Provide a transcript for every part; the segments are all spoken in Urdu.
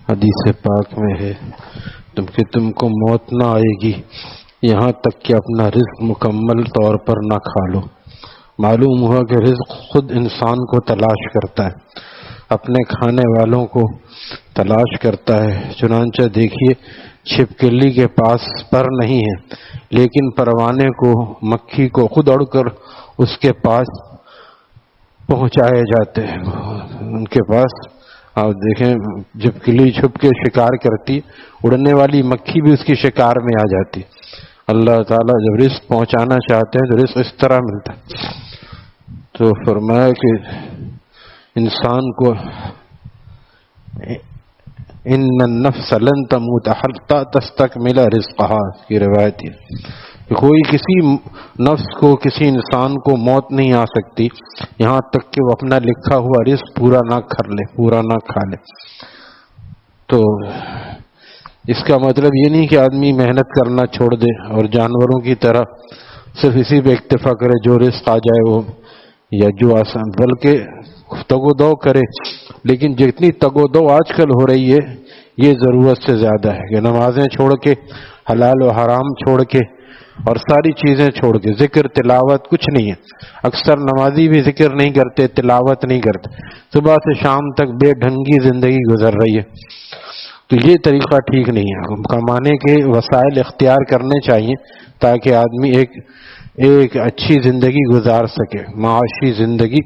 حدیث پاک میں ہے کہ تم کو موت نہ آئے گی یہاں تک کہ اپنا رزق مکمل طور پر نہ کھا لو۔ معلوم ہوا کہ رزق خود انسان کو تلاش کرتا ہے، اپنے کھانے والوں کو تلاش کرتا ہے۔ چنانچہ دیکھیے چھپکلی کے پاس پر نہیں ہے لیکن پروانے کو، مکھی کو خود اڑ کر اس کے پاس پہنچائے جاتے ہیں، ان کے پاس۔ آپ دیکھیں چھپکلی چھپ کے شکار کرتی، اڑنے والی مکھی بھی اس کی شکار میں آ جاتی۔ اللہ تعالیٰ جب رزق پہنچانا چاہتے ہیں تو رزق اس طرح ملتا ہے۔ تو فرمایا کہ انسان کو ان النفس لن تموت حتى تستكمل رزقها کی روایت ہے، کوئی کسی نفس کو، کسی انسان کو موت نہیں آ سکتی یہاں تک کہ وہ اپنا لکھا ہوا رزق پورا نہ کر لے، پورا نہ کھا لے۔ تو اس کا مطلب یہ نہیں کہ آدمی محنت کرنا چھوڑ دے اور جانوروں کی طرح صرف اسی پہ اکتفا کرے جو رزق آ جائے وہ، یا جو آسان، بلکہ تگ و دو کرے۔ لیکن جتنی تگ و دو آج کل ہو رہی ہے یہ ضرورت سے زیادہ ہے کہ نمازیں چھوڑ کے، حلال و حرام چھوڑ کے اور ساری چیزیں چھوڑ کے، ذکر تلاوت کچھ نہیں ہے۔ اکثر نمازی بھی ذکر نہیں کرتے، تلاوت نہیں کرتے، صبح سے شام تک بے ڈھنگی زندگی گزر رہی ہے۔ تو یہ طریقہ ٹھیک نہیں ہے۔ کمانے کے وسائل اختیار کرنے چاہیے تاکہ آدمی ایک اچھی زندگی گزار سکے، معاشی زندگی،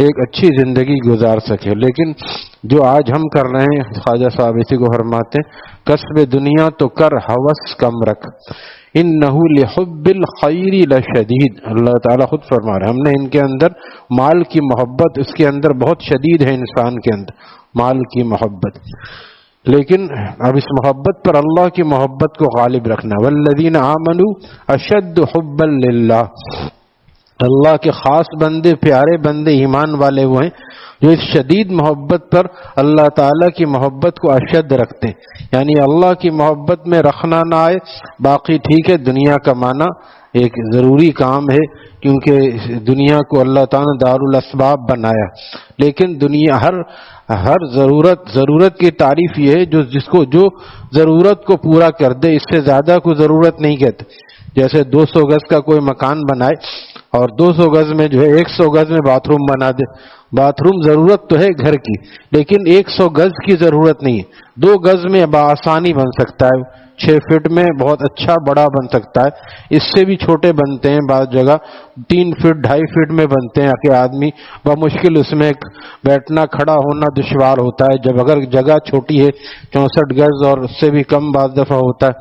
ایک اچھی زندگی گزار سکے۔ لیکن جو آج ہم کر رہے ہیں، خواجہ صاحب اسی کو فرماتے ہیں کسب دنیا تو کر ہوس کم رکھ انہ لحب الخیر لشدید۔ اللہ تعالیٰ خود فرما رہے ہیں ہم نے ان کے اندر مال کی محبت، اس کے اندر بہت شدید ہے، انسان کے اندر مال کی محبت۔ لیکن اب اس محبت پر اللہ کی محبت کو غالب رکھنا۔ والذین آمنوا اشد حبا للہ، اللہ کے خاص بندے، پیارے بندے، ایمان والے وہ ہیں جو اس شدید محبت پر اللہ تعالیٰ کی محبت کو اشد رکھتے ہیں، یعنی اللہ کی محبت میں رکھنا نہ آئے، باقی ٹھیک ہے دنیا کمانا ایک ضروری کام ہے کیونکہ دنیا کو اللہ تعالیٰ نے دار الاسباب بنایا، لیکن دنیا ہر ضرورت کی تعریف یہ ہے جو ضرورت کو پورا کر دے، اس سے زیادہ کو ضرورت نہیں کہتے۔ جیسے 200 گز کا کوئی مکان بنائے اور 200 گز میں جو ہے 100 گز میں باتھ روم بنا دے، باتھ روم ضرورت تو ہے گھر کی لیکن 100 گز کی ضرورت نہیں ہے۔ 2 گز میں بآسانی بن سکتا ہے، 6 فٹ میں بہت اچھا بڑا بن سکتا ہے، اس سے بھی چھوٹے بنتے ہیں، بعض جگہ 3 فٹ 2.5 فٹ میں بنتے ہیں کہ آدمی بمشکل اس میں بیٹھنا کھڑا ہونا دشوار ہوتا ہے، جب اگر جگہ چھوٹی ہے 64 گز اور اس سے بھی کم بعض دفعہ ہوتا ہے۔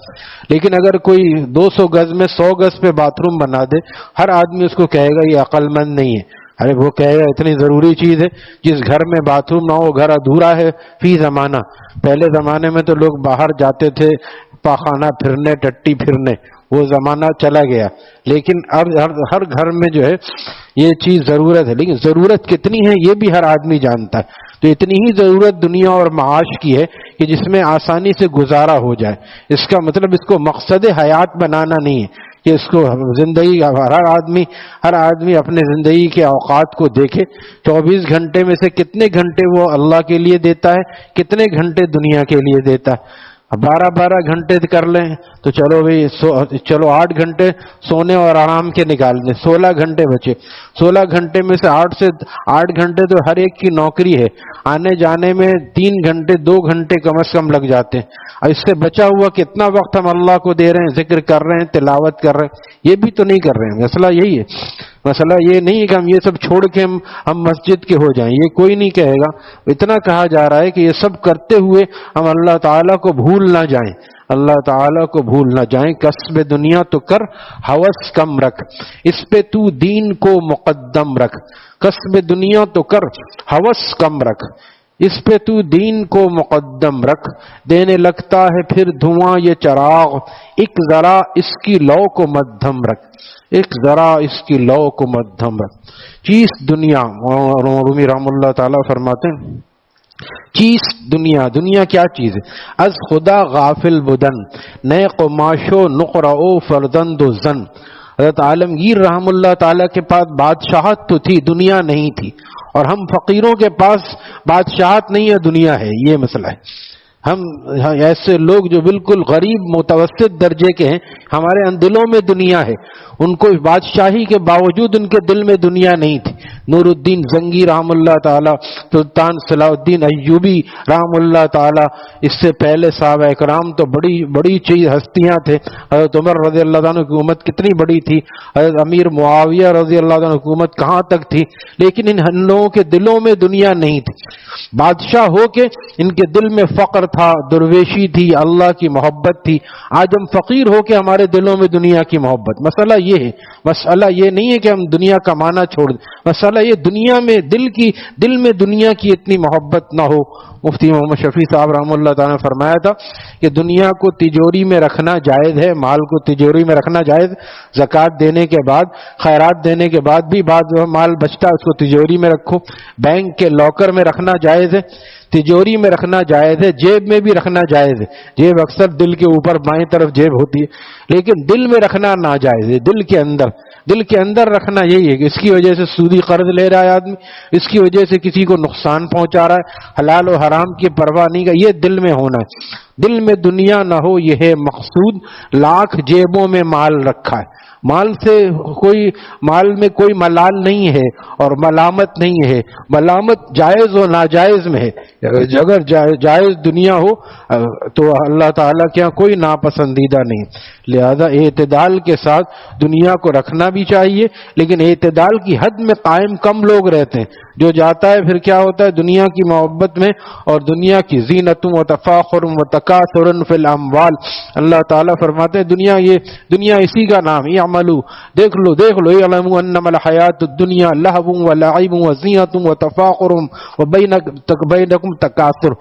لیکن اگر کوئی 200 گز میں 100 گز پہ باتھ روم بنا دے، ہر آدمی اس کو کہے گا یہ عقل مند نہیں ہے، ارے وہ کہے گا اتنی ضروری چیز ہے، جس گھر میں باتھ روم نہ ہو گھر ادھورا ہے فی زمانہ۔ پہلے زمانے میں تو لوگ باہر جاتے تھے پاخانہ پھرنے، ٹٹی پھرنے، وہ زمانہ چلا گیا، لیکن اب ہر گھر میں جو ہے یہ چیز ضرورت ہے، لیکن ضرورت کتنی ہے یہ بھی ہر آدمی جانتا ہے۔ تو اتنی ہی ضرورت دنیا اور معاش کی ہے کہ جس میں آسانی سے گزارا ہو جائے۔ اس کا مطلب اس کو مقصد حیات بنانا نہیں ہے کہ اس کو زندگی، ہر آدمی اپنے زندگی کے اوقات کو دیکھے، 24 گھنٹے میں سے کتنے گھنٹے وہ اللہ کے لیے دیتا ہے، کتنے گھنٹے دنیا کے لیے دیتا ہے۔ 12 گھنٹے کر لیں تو چلو بھائی، چلو 8 گھنٹے سونے اور آرام کے نکال دیں، 16 گھنٹے بچے۔ 16 گھنٹے میں سے 8 گھنٹے تو ہر ایک کی نوکری ہے، آنے جانے میں 3 گھنٹے 2 گھنٹے کم از کم لگ جاتے ہیں، اور اس سے بچا ہوا کتنا وقت ہم اللہ کو دے رہے ہیں، ذکر کر رہے ہیں، تلاوت کر رہے ہیں، یہ بھی تو نہیں کر رہے ہیں۔ مسئلہ یہی ہے، مسئلہ یہ نہیں ہے کہ ہم یہ سب چھوڑ کے ہم مسجد کے ہو جائیں، یہ کوئی نہیں کہے گا۔ اتنا کہا جا رہا ہے کہ یہ سب کرتے ہوئے ہم اللہ تعالیٰ کو بھول نہ جائیں، اللہ تعالیٰ کو بھول نہ جائیں۔ کسب دنیا تو کر ہوس کم رکھ، اس پہ تو دین کو مقدم رکھ۔ کسب دنیا تو کر ہوس کم رکھ، اس پہ تو دین کو مقدم رکھ۔ دینے لگتا ہے پھر دھواں یہ چراغ، ایک ذرا اس کی لو کو مدھم رکھ، ایک ذرا اس کی لو کو مدھم رکھ۔ چیز دنیا، رومی رحم اللہ تعالیٰ فرماتے ہیں چیز دنیا، دنیا کیا چیز ہے؟ از خدا غافل بدن، نئے قماشو نقرعو فردند و زن۔ حضرت عالمگیر رحم اللہ تعالیٰ کے پاس بادشاہت تو تھی، دنیا نہیں تھی، اور ہم فقیروں کے پاس بادشاہت نہیں ہے، دنیا ہے، یہ مسئلہ ہے۔ ہم ایسے لوگ جو بالکل غریب متوسط درجے کے ہیں، ہمارے ان دلوں میں دنیا ہے، ان کو بادشاہی کے باوجود ان کے دل میں دنیا نہیں تھی۔ نور الدین زنگی رحم اللہ تعالی، سلطان صلاح الدین ایوبی رحم اللہ تعالی، اس سے پہلے صحابہ اکرام تو بڑی بڑی چیز ہستیاں تھے۔ حضرت عمر رضی اللہ عنہ کی حکومت کتنی بڑی تھی، حضرت امیر معاویہ رضی اللہ عنہ کی حکومت کہاں تک تھی، لیکن ان لوگوں کے دلوں میں دنیا نہیں تھی۔ بادشاہ ہو کے ان کے دل میں فقر تھا، درویشی تھی، اللہ کی محبت تھی۔ آج ہم فقیر ہو کے ہمارے دلوں میں دنیا کی محبت۔ مسئلہ یہ ہے، مسئلہ یہ نہیں ہے کہ ہم دنیا کمانا چھوڑ دیں، مسئلہ یہ دنیا میں دل میں دنیا کی اتنی محبت نہ ہو۔ مفتی محمد شفیع صاحب رحمہ اللہ تعالیٰ نے فرمایا تھا کہ دنیا کو تجوری میں رکھنا جائز ہے، مال کو تجوری میں رکھنا جائز، زکوٰۃ دینے کے بعد، خیرات دینے کے بعد بھی بعد مال بچتا ہے اس کو تجوری میں رکھو، بینک کے لاکر میں رکھنا جائز ہے، تجوری میں رکھنا جائز ہے، جیب میں بھی رکھنا جائز ہے۔ جیب اکثر دل کے اوپر بائیں طرف جیب ہوتی ہے، لیکن دل میں رکھنا ناجائز ہے۔ دل کے اندر رکھنا یہی ہے کہ اس کی وجہ سے سودی قرض لے رہا ہے آدمی، اس کی وجہ سے کسی کو نقصان پہنچا رہا ہے، حلال و حرام کی پرواہ نہیں کا، یہ دل میں ہونا ہے۔ دل میں دنیا نہ ہو، یہ ہے مقصود۔ لاکھ جیبوں میں مال رکھا ہے، مال میں کوئی ملال نہیں ہے اور ملامت نہیں ہے، ملامت جائز و ناجائز میں ہے۔ اگر جائز دنیا ہو تو اللہ تعالیٰ کے یہاں کوئی ناپسندیدہ نہیں، لہذا اعتدال کے ساتھ دنیا کو رکھنا بھی چاہیے، لیکن اعتدال کی حد میں قائم کم لوگ رہتے ہیں۔ جو جاتا ہے پھر کیا ہوتا ہے، دنیا کی محبت میں اور دنیا کی زینت و تفاخر و تکاثر فی الاموال۔ اللہ تعالیٰ فرماتے ہیں دنیا اسی کا نام، اعملوا، دیکھ لو اعلموا انما الحیات الدنیا لہو و لعب و زینت و تفاخر و بینکم تکاثر۔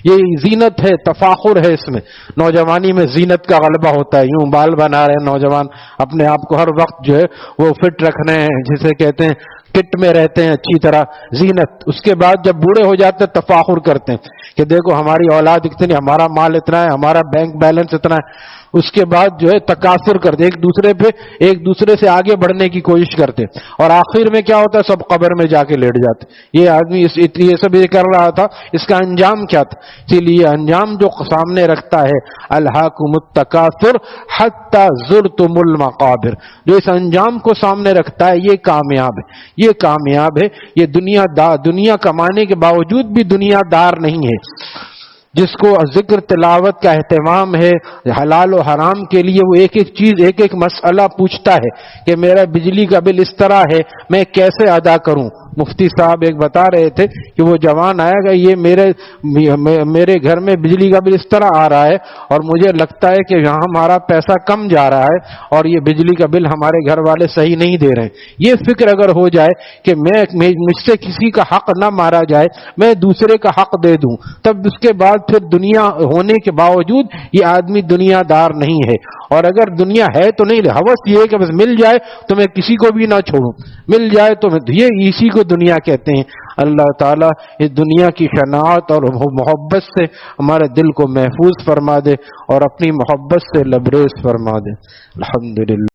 یہ زینت ہے، تفاخر ہے، اس میں نوجوانی میں زینت کا غلبہ ہوتا ہے، یوں بال بنا رہے ہیں نوجوان، اپنے آپ کو ہر وقت جو ہے وہ فٹ رکھنے ہیں، جسے کہتے ہیں کٹ میں رہتے ہیں اچھی طرح، زینت۔ اس کے بعد جب بوڑھے ہو جاتے ہیں تفاخر کرتے ہیں کہ دیکھو ہماری اولاد اتنی، ہمارا مال اتنا ہے، ہمارا بینک بیلنس اتنا ہے۔ اس کے بعد جو ہے تکاثر کرتے، ایک دوسرے سے آگے بڑھنے کی کوشش کرتے، اور آخر میں کیا ہوتا ہے، سب قبر میں جا کے لیٹ جاتے۔ یہ آدمی یہ سب یہ کر رہا تھا، اس کا انجام کیا تھا؟ اسی لیے انجام جو سامنے رکھتا ہے، الہاکم التکاثر حتی زرتم المقابر، جو اس انجام کو سامنے رکھتا ہے یہ کامیاب ہے۔ یہ دنیا کمانے کے باوجود بھی دنیا دار نہیں ہے۔ جس کو ذکر تلاوت کا اہتمام ہے، حلال و حرام کے لیے وہ ایک مسئلہ پوچھتا ہے کہ میرا بجلی کا بل اس طرح ہے، میں کیسے ادا کروں؟ مفتی صاحب ایک بتا رہے تھے کہ وہ جوان آئے گا، یہ میرے گھر میں بجلی کا بل اس طرح آ رہا ہے اور مجھے لگتا ہے کہ یہاں ہمارا پیسہ کم جا رہا ہے اور یہ بجلی کا بل ہمارے گھر والے صحیح نہیں دے رہے ہیں۔ یہ فکر اگر ہو جائے کہ مجھ سے کسی کا حق نہ مارا جائے، میں دوسرے کا حق دے دوں، تب اس کے بعد پھر دنیا ہونے کے باوجود یہ آدمی دنیا دار نہیں ہے۔ اور اگر دنیا ہے تو نہیں، ہوس یہ ہے کہ بس مل جائے تو میں کسی کو بھی نہ چھوڑوں، مل جائے تو یہ اسی کو دنیا کہتے ہیں۔ اللہ تعالیٰ اس دنیا کی شناعت اور محبت سے ہمارے دل کو محفوظ فرما دے اور اپنی محبت سے لبریز فرما دے۔ الحمدللہ۔